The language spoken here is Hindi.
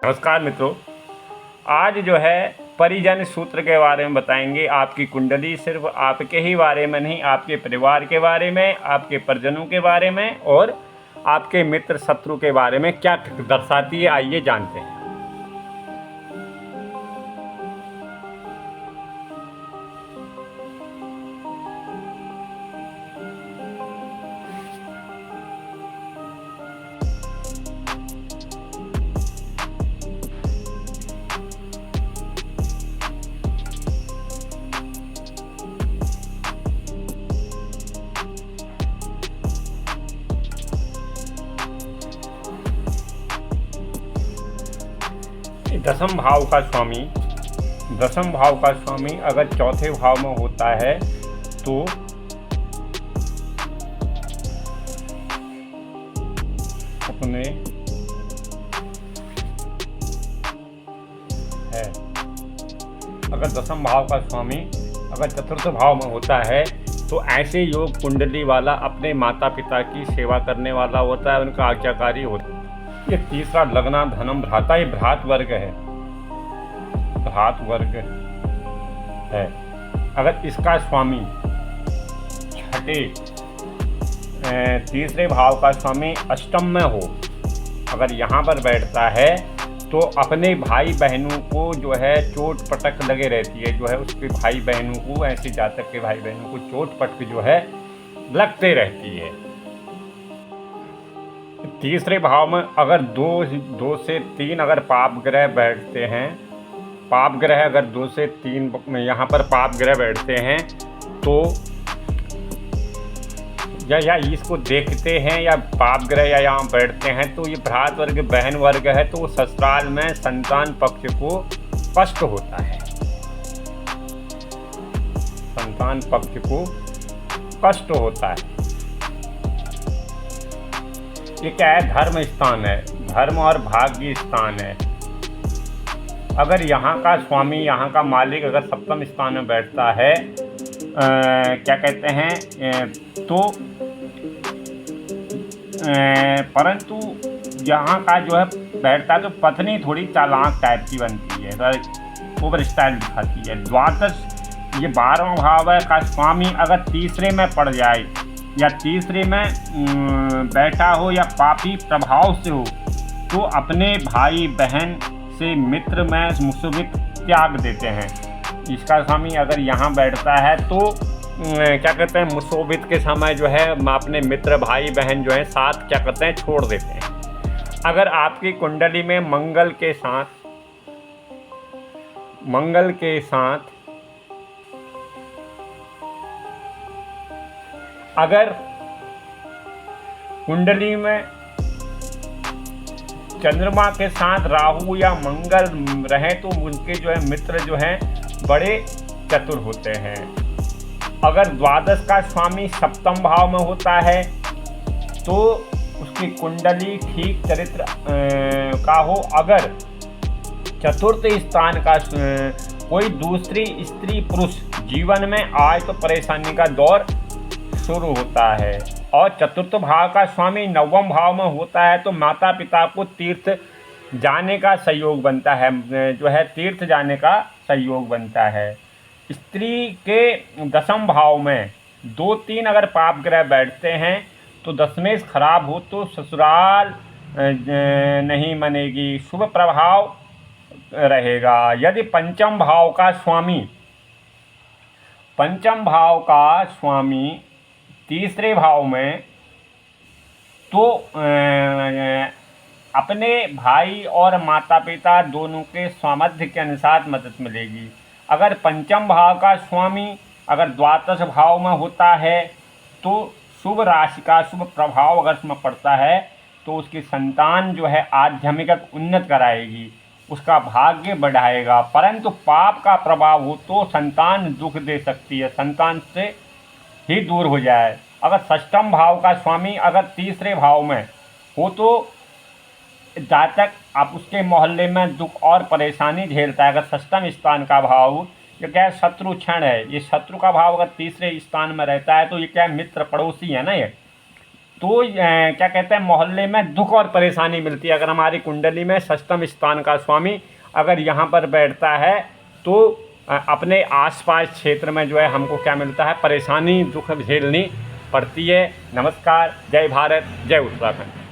नमस्कार मित्रों, आज जो है परिजन सूत्र के बारे में बताएंगे। आपकी कुंडली सिर्फ आपके ही बारे में नहीं, आपके परिवार के बारे में, आपके परिजनों के बारे में और आपके मित्र शत्रु के बारे में क्या दर्शाती है, आइए जानते हैं। दसम भाव का स्वामी अगर चौथे भाव में होता है तो अपने है। अगर दसम भाव का स्वामी अगर चतुर्थ भाव में होता है तो ऐसे योग कुंडली वाला अपने माता पिता की सेवा करने वाला होता है, उनका आज्ञाकारी होता है। ये तीसरा लग्ना धनम भ्राता, ये भ्रात वर्ग है। अगर इसका स्वामी तीसरे भाव का स्वामी अष्टम में हो, अगर यहाँ पर बैठता है तो अपने भाई बहनों को जो है चोट पटक लगे रहती है, जो है उसके भाई बहनों को, ऐसे जातक के भाई बहनों को चोट पटक जो है लगते रहती है। तीसरे भाव में अगर दो से तीन अगर पाप ग्रह बैठते हैं, पाप ग्रह अगर 2 से 3 यहाँ पर पाप ग्रह बैठते हैं तो या इसको देखते हैं या पाप ग्रह या यहाँ बैठते हैं तो ये भ्रात वर्ग बहन वर्ग है, तो ससुराल में संतान पक्ष को कष्ट होता है, संतान पक्ष को कष्ट होता है। ये क्या है? धर्म स्थान है, धर्म और भाग्य स्थान है। अगर यहाँ का स्वामी, यहाँ का मालिक अगर सप्तम स्थान में बैठता है, क्या कहते हैं, तो परंतु यहाँ का जो है बैठता है तो पत्नी थोड़ी चालाक टाइप की बनती है, ओवर स्टाइल दिखाती है। द्वादश ये 12वां भाव है का स्वामी अगर तीसरे में पड़ जाए या तीसरे में बैठा हो या पापी प्रभाव से हो तो अपने भाई बहन से मित्र में मुसीबत त्याग देते हैं। इसका स्वामी अगर यहाँ बैठता है तो क्या कहते हैं, मुसीबत के समय जो है अपने मित्र भाई बहन जो है साथ क्या कहते हैं छोड़ देते हैं। अगर आपकी कुंडली में मंगल के साथ अगर कुंडली में चंद्रमा के साथ राहु या मंगल रहे तो उनके जो है मित्र जो हैं बड़े चतुर होते हैं। अगर द्वादश का स्वामी सप्तम भाव में होता है तो उसकी कुंडली ठीक चरित्र का हो। अगर चतुर्थ स्थान का कोई दूसरी स्त्री पुरुष जीवन में आए तो परेशानी का दौर शुरू होता है। और चतुर्थ भाव का स्वामी नवम भाव में होता है तो माता पिता को तीर्थ जाने का सहयोग बनता है, जो है तीर्थ जाने का सहयोग बनता है। स्त्री के दसम भाव में 2-3 अगर पाप ग्रह बैठते हैं तो दशमेश खराब हो तो ससुराल नहीं मनेगी, शुभ प्रभाव रहेगा। यदि पंचम भाव का स्वामी तीसरे भाव में तो अपने भाई और माता पिता दोनों के सामर्थ्य के अनुसार मदद मिलेगी। अगर पंचम भाव का स्वामी अगर द्वादश भाव में होता है तो शुभ राशि का शुभ प्रभाव अगर उसमें पड़ता है तो उसकी संतान जो है आध्यात्मिक उन्नत कराएगी, उसका भाग्य बढ़ाएगा। परंतु पाप का प्रभाव हो तो संतान दुख दे सकती है, संतान से ही दूर हो जाए। अगर षष्ठम भाव का स्वामी अगर तीसरे भाव में हो तो जातक आप उसके मोहल्ले में दुख और परेशानी झेलता है। अगर षष्ठम स्थान का भाव ये क्या है, शत्रु क्षण है, ये शत्रु का भाव अगर तीसरे स्थान में रहता है तो ये क्या है, मित्र पड़ोसी है ना ये, तो क्या कहते हैं, मोहल्ले में दुख और परेशानी मिलती है। अगर हमारी कुंडली में षष्ठम स्थान का स्वामी अगर यहाँ पर बैठता है तो अपने आसपास क्षेत्र में जो है हमको क्या मिलता है, परेशानी दुख झेलनी पड़ती है। नमस्कार, जय भारत, जय उत्तराखंड।